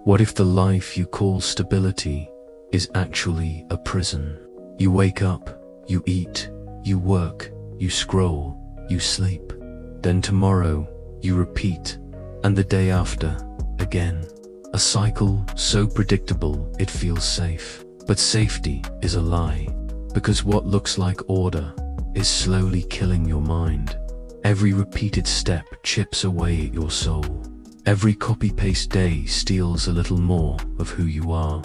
What if the life you call stability is actually a prison? You wake up, you eat, you work, you scroll, you sleep. Then tomorrow, you repeat, and the day after, again. A cycle so predictable it feels safe. But safety is a lie, because what looks like order is slowly killing your mind. Every repeated step chips away at your soul. Every copy-paste day steals a little more of who you are,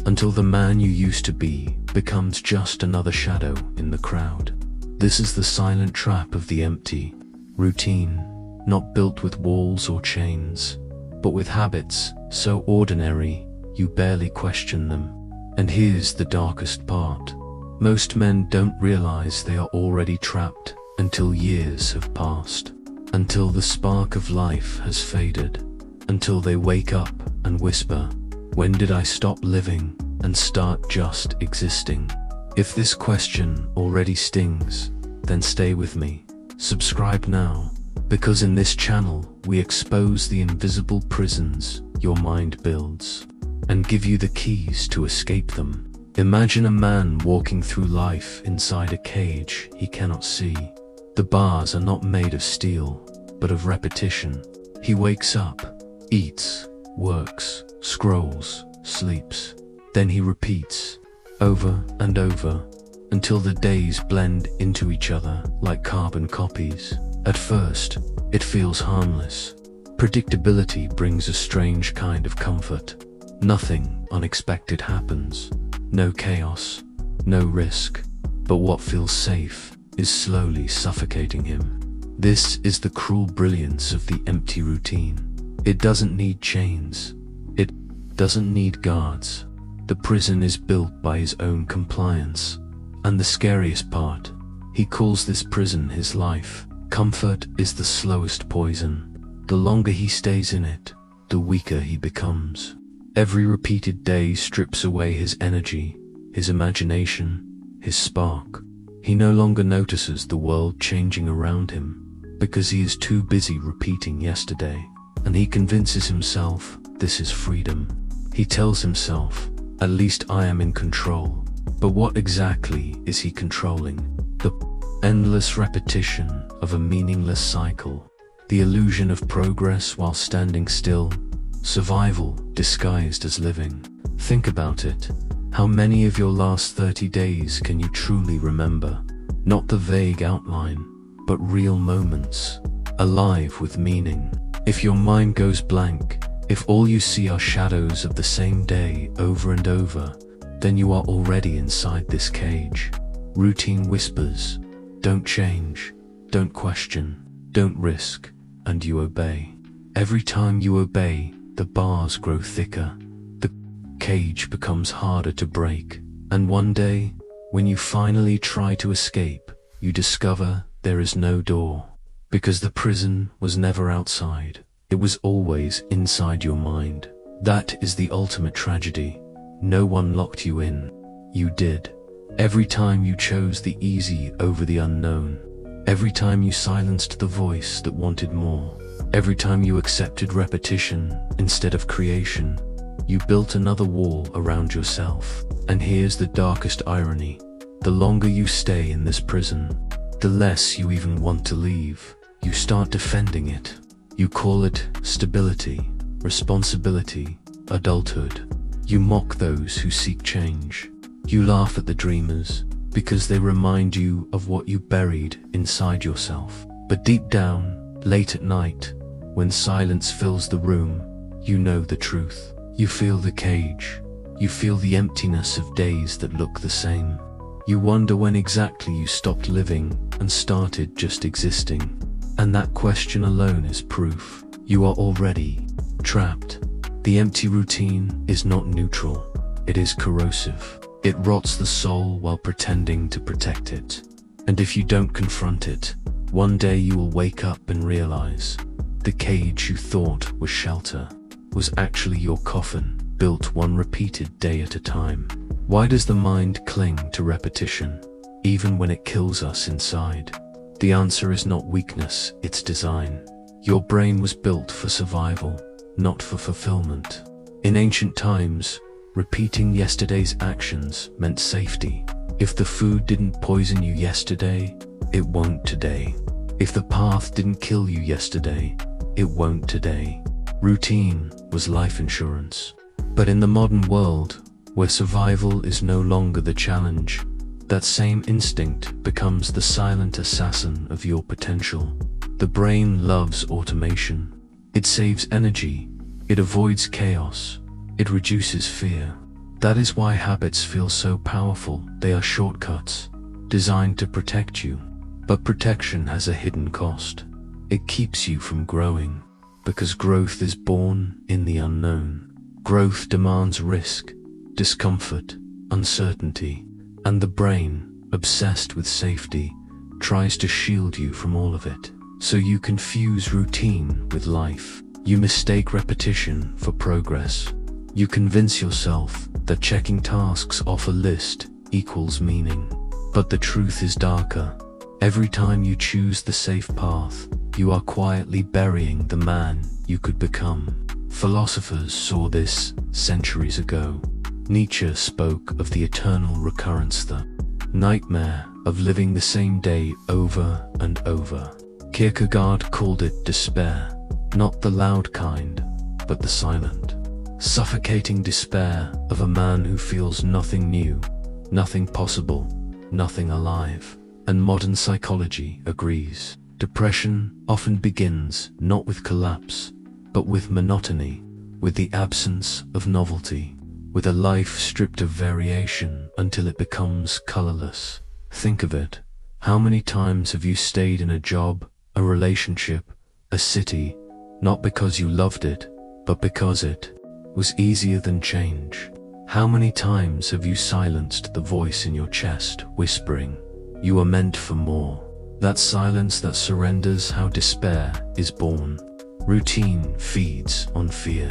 until the man you used to be becomes just another shadow in the crowd. This is the silent trap of the empty routine, not built with walls or chains, but with habits so ordinary you barely question them. And here's the darkest part. Most men don't realize they are already trapped until years have passed, until the spark of life has faded, until they wake up and whisper, "When did I stop living and start just existing?" If this question already stings, then stay with me. Subscribe now, because in this channel we expose the invisible prisons your mind builds and give you the keys to escape them. Imagine a man walking through life inside a cage he cannot see. The bars are not made of steel, but of repetition. He wakes up, eats, works, scrolls, sleeps. Then he repeats, over and over, until the days blend into each other like carbon copies. At first, it feels harmless. Predictability brings a strange kind of comfort. Nothing unexpected happens. No chaos, no risk. But what feels safe is slowly suffocating him. This is the cruel brilliance of the empty routine. It doesn't need chains. It doesn't need guards. The prison is built by his own compliance. And the scariest part, he calls this prison his life. Comfort is the slowest poison. The longer he stays in it, the weaker he becomes. Every repeated day strips away his energy, his imagination, his spark. He no longer notices the world changing around him, because he is too busy repeating yesterday. And he convinces himself this is freedom. He tells himself, at least I am in control. But what exactly is he controlling? The endless repetition of a meaningless cycle. The illusion of progress while standing still. Survival disguised as living. Think about it. How many of your last 30 days can you truly remember? Not the vague outline, but real moments, alive with meaning. If your mind goes blank, if all you see are shadows of the same day over and over, then you are already inside this cage. Routine whispers, don't change, don't question, don't risk, and you obey. Every time you obey, the bars grow thicker. The cage becomes harder to break. And one day, when you finally try to escape, you discover there is no door. Because the prison was never outside. It was always inside your mind. That is the ultimate tragedy. No one locked you in. You did. Every time you chose the easy over the unknown. Every time you silenced the voice that wanted more. Every time you accepted repetition instead of creation, you built another wall around yourself. And here's the darkest irony. The longer you stay in this prison, the less you even want to leave. You start defending it. You call it stability, responsibility, adulthood. You mock those who seek change. You laugh at the dreamers because they remind you of what you buried inside yourself. But deep down, late at night, when silence fills the room, you know the truth. You feel the cage. You feel the emptiness of days that look the same. You wonder when exactly you stopped living and started just existing. And that question alone is proof. You are already trapped. The empty routine is not neutral. It is corrosive. It rots the soul while pretending to protect it. And if you don't confront it, one day you will wake up and realize the cage you thought was shelter was actually your coffin, built one repeated day at a time. Why does the mind cling to repetition, even when it kills us inside? The answer is not weakness, it's design. Your brain was built for survival, not for fulfillment. In ancient times, repeating yesterday's actions meant safety. If the food didn't poison you yesterday, it won't today. If the path didn't kill you yesterday, it won't today. Routine was life insurance. But in the modern world, where survival is no longer the challenge, that same instinct becomes the silent assassin of your potential. The brain loves automation. It saves energy. It avoids chaos. It reduces fear. That is why habits feel so powerful. They are shortcuts, designed to protect you. But protection has a hidden cost. It keeps you from growing, because growth is born in the unknown. Growth demands risk, discomfort, uncertainty, and the brain, obsessed with safety, tries to shield you from all of it. So you confuse routine with life. You mistake repetition for progress. You convince yourself that checking tasks off a list equals meaning. But the truth is darker. Every time you choose the safe path, you are quietly burying the man you could become. Philosophers saw this centuries ago. Nietzsche spoke of the eternal recurrence, the nightmare of living the same day over and over. Kierkegaard called it despair, not the loud kind, but the silent, suffocating despair of a man who feels nothing new, nothing possible, nothing alive. And modern psychology agrees. Depression often begins not with collapse, but with monotony, with the absence of novelty, with a life stripped of variation until it becomes colorless. Think of it. How many times have you stayed in a job, a relationship, a city, not because you loved it, but because it was easier than change? How many times have you silenced the voice in your chest, whispering, "You are meant for more"? That silence that surrenders how despair is born. Routine feeds on fear.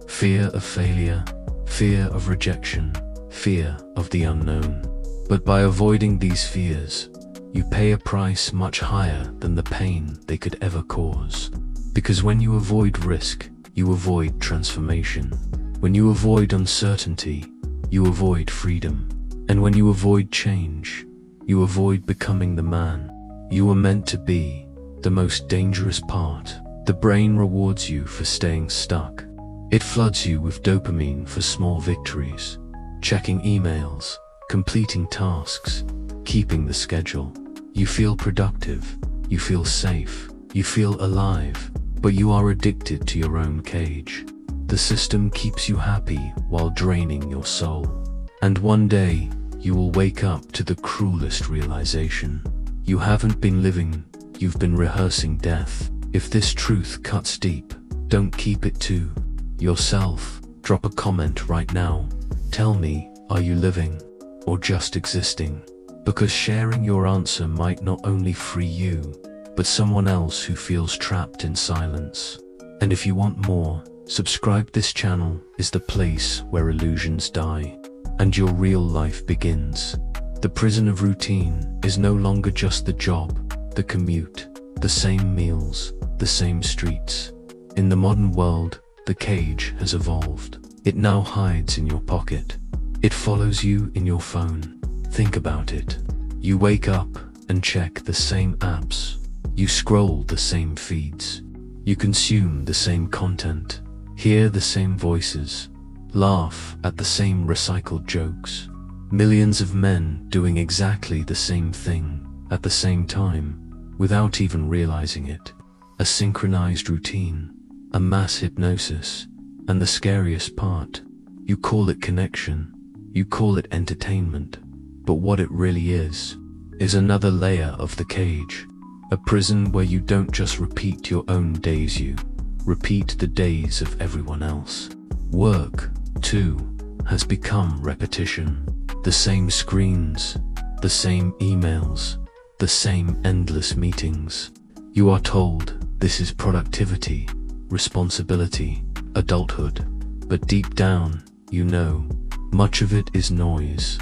Fear of failure, fear of rejection, fear of the unknown. But by avoiding these fears, you pay a price much higher than the pain they could ever cause. Because when you avoid risk, you avoid transformation. When you avoid uncertainty, you avoid freedom. And when you avoid change, you avoid becoming the man you were meant to be. The most dangerous part. The brain rewards you for staying stuck. It floods you with dopamine for small victories, checking emails, completing tasks, keeping the schedule. You feel productive, you feel safe, you feel alive, but you are addicted to your own cage. The system keeps you happy while draining your soul. And one day, you will wake up to the cruelest realization. You haven't been living, you've been rehearsing death. If this truth cuts deep, don't keep it to yourself. Drop a comment right now. Tell me, are you living or just existing? Because sharing your answer might not only free you, but someone else who feels trapped in silence. And if you want more, subscribe. This channel is the place where illusions die and your real life begins. The prison of routine is no longer just the job, the commute, the same meals, the same streets. In the modern world, the cage has evolved. It now hides in your pocket. It follows you in your phone. Think about it. You wake up and check the same apps. You scroll the same feeds. You consume the same content. Hear the same voices. Laugh at the same recycled jokes. Millions of men doing exactly the same thing at the same time, without even realizing it. A synchronized routine, a mass hypnosis, and the scariest part, you call it connection, you call it entertainment, but what it really is another layer of the cage. A prison where you don't just repeat your own days, you repeat the days of everyone else. Work, too, has become repetition. The same screens, the same emails, the same endless meetings. You are told this is productivity, responsibility, adulthood, but deep down, you know, much of it is noise,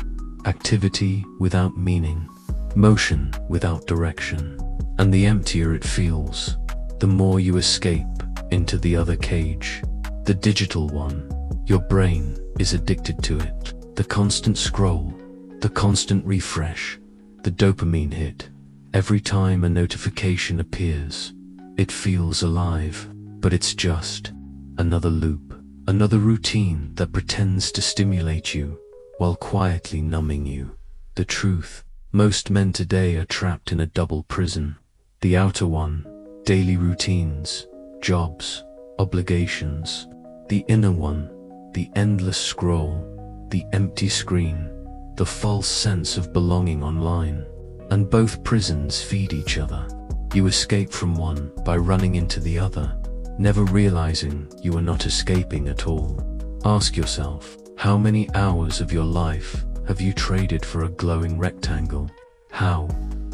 activity without meaning, motion without direction. And the emptier it feels, the more you escape into the other cage, the digital one, Your brain is addicted to it. The constant scroll, the constant refresh, the dopamine hit. Every time a notification appears, it feels alive, but it's just another loop, another routine that pretends to stimulate you while quietly numbing you. The truth, most men today are trapped in a double prison. The outer one, daily routines, jobs, obligations. The inner one, the endless scroll, the empty screen, the false sense of belonging online. And both prisons feed each other. You escape from one by running into the other, never realizing you are not escaping at all. Ask yourself, how many hours of your life have you traded for a glowing rectangle? How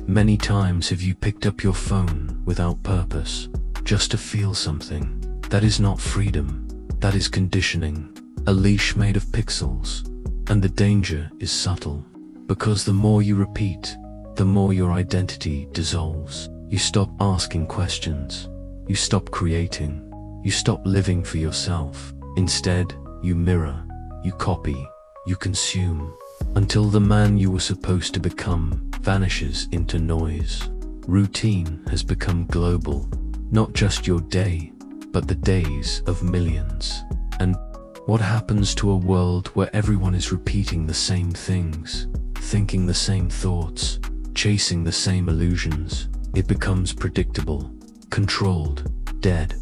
many times have you picked up your phone without purpose, just to feel something? That is not freedom, that is conditioning, a leash made of pixels. And the danger is subtle, because the more you repeat, the more your identity dissolves. You stop asking questions, you stop creating, you stop living for yourself. Instead, you mirror, you copy, you consume, until the man you were supposed to become vanishes into noise. Routine has become global, not just your day, but the days of millions. And what happens to a world where everyone is repeating the same things, thinking the same thoughts, chasing the same illusions? It becomes predictable, controlled, dead,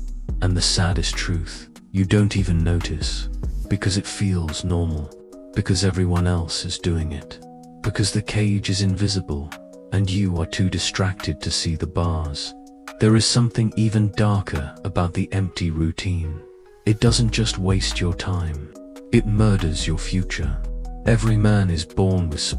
and the saddest truth, you don't even notice, because it feels normal, because everyone else is doing it, because the cage is invisible, and you are too distracted to see the bars. There is something even darker about the empty routine. It doesn't just waste your time, it murders your future. Every man is born with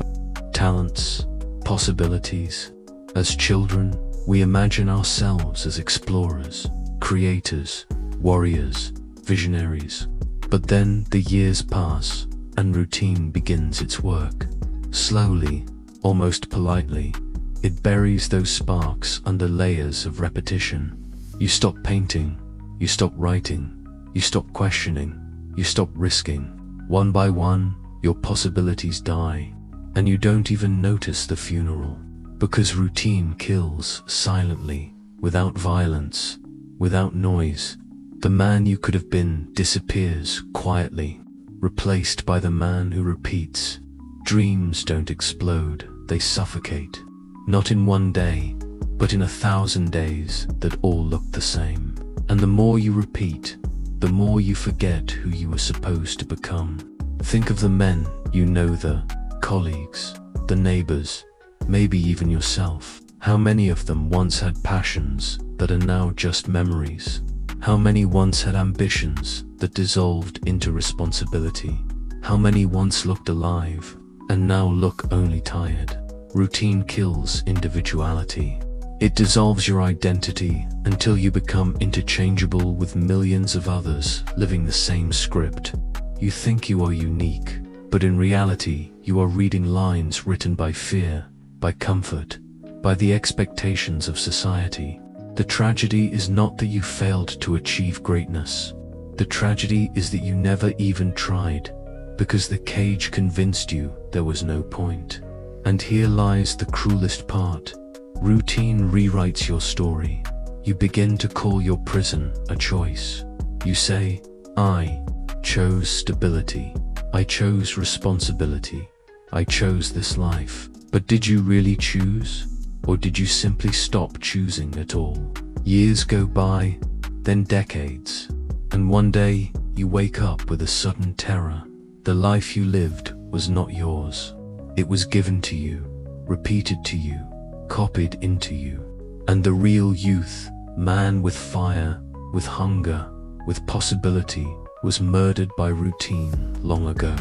talents, possibilities. As children, we imagine ourselves as explorers, creators, warriors, visionaries. But then the years pass, and routine begins its work. Slowly, almost politely, it buries those sparks under layers of repetition. You stop painting, you stop writing, you stop questioning, you stop risking. One by one, your possibilities die, and you don't even notice the funeral. Because routine kills silently, without violence, without noise. The man you could have been disappears quietly, replaced by the man who repeats. Dreams don't explode, they suffocate. Not in one day, but in 1,000 days that all look the same. And the more you repeat, the more you forget who you were supposed to become. Think of the men you know, the colleagues, the neighbors, maybe even yourself. How many of them once had passions that are now just memories? How many once had ambitions that dissolved into responsibility? How many once looked alive and now look only tired? Routine kills individuality. It dissolves your identity until you become interchangeable with millions of others living the same script. You think you are unique, but in reality, you are reading lines written by fear, by comfort, by the expectations of society. The tragedy is not that you failed to achieve greatness. The tragedy is that you never even tried, because the cage convinced you there was no point. And here lies the cruelest part. Routine rewrites your story. You begin to call your prison a choice. You say, I chose stability. I chose responsibility. I chose this life. But did you really choose? Or did you simply stop choosing at all? Years go by, then decades, and one day you wake up with a sudden terror. The life you lived was not yours. It was given to you, repeated to you, copied into you. And the real youth, man with fire, with hunger, with possibility, was murdered by routine long ago.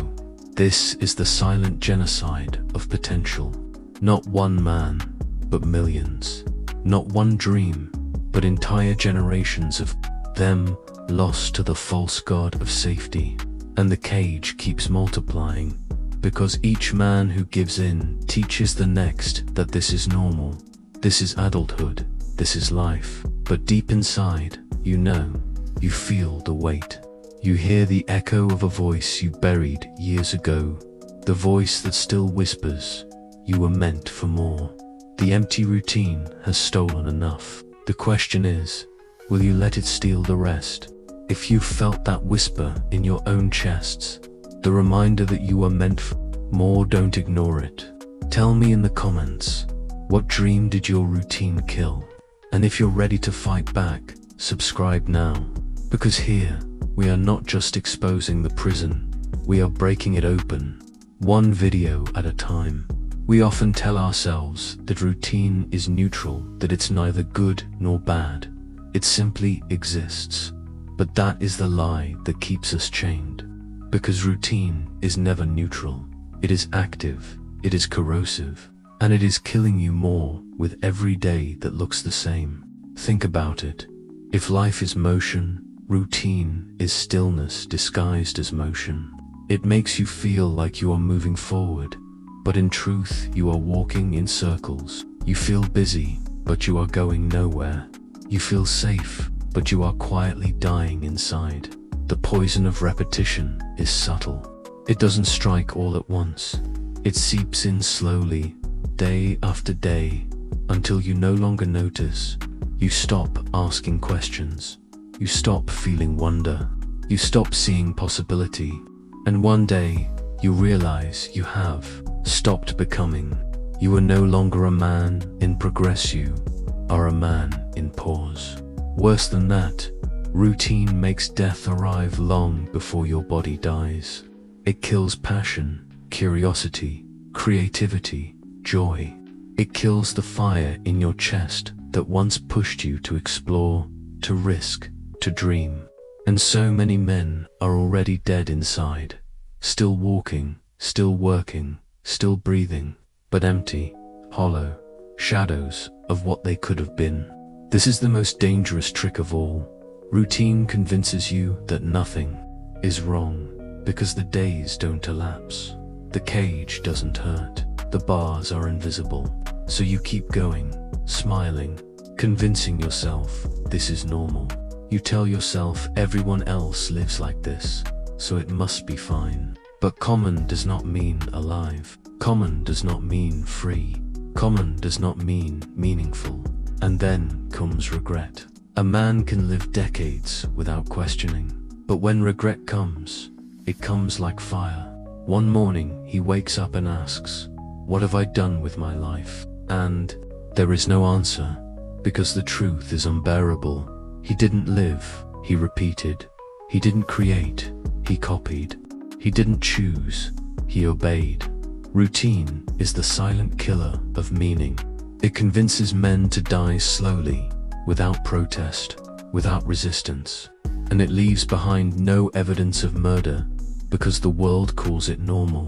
This is the silent genocide of potential. Not one man, but millions. Not one dream, but entire generations of them lost to the false god of safety. And the cage keeps multiplying, because each man who gives in teaches the next that this is normal, this is adulthood, this is life. But deep inside, you know, you feel the weight. You hear the echo of a voice you buried years ago, the voice that still whispers, you were meant for more. The empty routine has stolen enough. The question is, will you let it steal the rest? If you felt that whisper in your own chests, the reminder that you were meant for more, don't ignore it. Tell me in the comments, what dream did your routine kill? And if you're ready to fight back, subscribe now. Because here, we are not just exposing the prison, we are breaking it open, one video at a time. We often tell ourselves that routine is neutral, that it's neither good nor bad. It simply exists. But that is the lie that keeps us chained. Because routine is never neutral. It is active, it is corrosive, and it is killing you more with every day that looks the same. Think about it. If life is motion, routine is stillness disguised as motion. It makes you feel like you are moving forward, but in truth you are walking in circles. You feel busy, but you are going nowhere. You feel safe, but you are quietly dying inside. The poison of repetition is subtle. It doesn't strike all at once. It seeps in slowly, day after day, until you no longer notice. You stop asking questions. You stop feeling wonder. You stop seeing possibility. And one day, you realize you have stopped becoming. You are no longer a man in progress, you are a man in pause. Worse than that, routine makes death arrive long before your body dies. It kills passion, curiosity, creativity, joy. It kills the fire in your chest that once pushed you to explore, to risk, to dream. And so many men are already dead inside, still walking, still working, still breathing, but empty, hollow, shadows of what they could have been. This is the most dangerous trick of all. Routine convinces you that nothing is wrong because the days don't elapse. The cage doesn't hurt. The bars are invisible. So you keep going, smiling, convincing yourself this is normal. You tell yourself everyone else lives like this, so it must be fine. But common does not mean alive. Common does not mean free. Common does not mean meaningful. And then comes regret. A man can live decades without questioning, but when regret comes, it comes like fire. One morning he wakes up and asks, what have I done with my life? And there is no answer, because the truth is unbearable. He didn't live, he repeated. He didn't create, he copied. He didn't choose, he obeyed. Routine is the silent killer of meaning. It convinces men to die slowly, without protest, without resistance. And it leaves behind no evidence of murder, because the world calls it normal.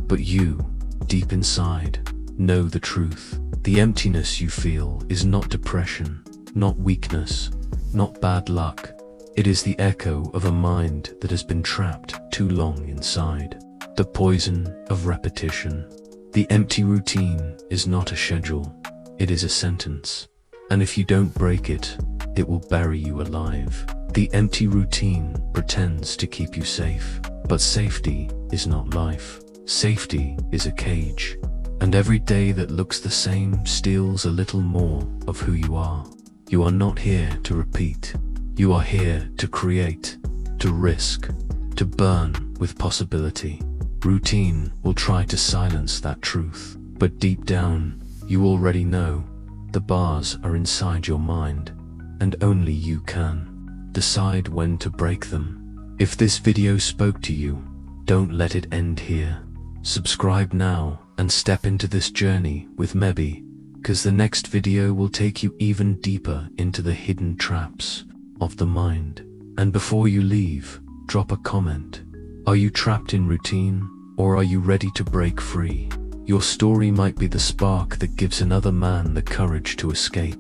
But you, deep inside, know the truth. The emptiness you feel is not depression, not weakness, not bad luck. It is the echo of a mind that has been trapped too long inside. The poison of repetition. The empty routine is not a schedule, it is a sentence. And if you don't break it, it will bury you alive. The empty routine pretends to keep you safe, but safety is not life. Safety is a cage. And every day that looks the same steals a little more of who you are. You are not here to repeat. You are here to create, to risk, to burn with possibility. Routine will try to silence that truth, but deep down, you already know the bars are inside your mind, and only you can decide when to break them. If this video spoke to you, don't let it end here. Subscribe now and step into this journey with Mebi, because the next video will take you even deeper into the hidden traps of the mind. And before you leave, drop a comment. Are you trapped in routine, or are you ready to break free? Your story might be the spark that gives another man the courage to escape.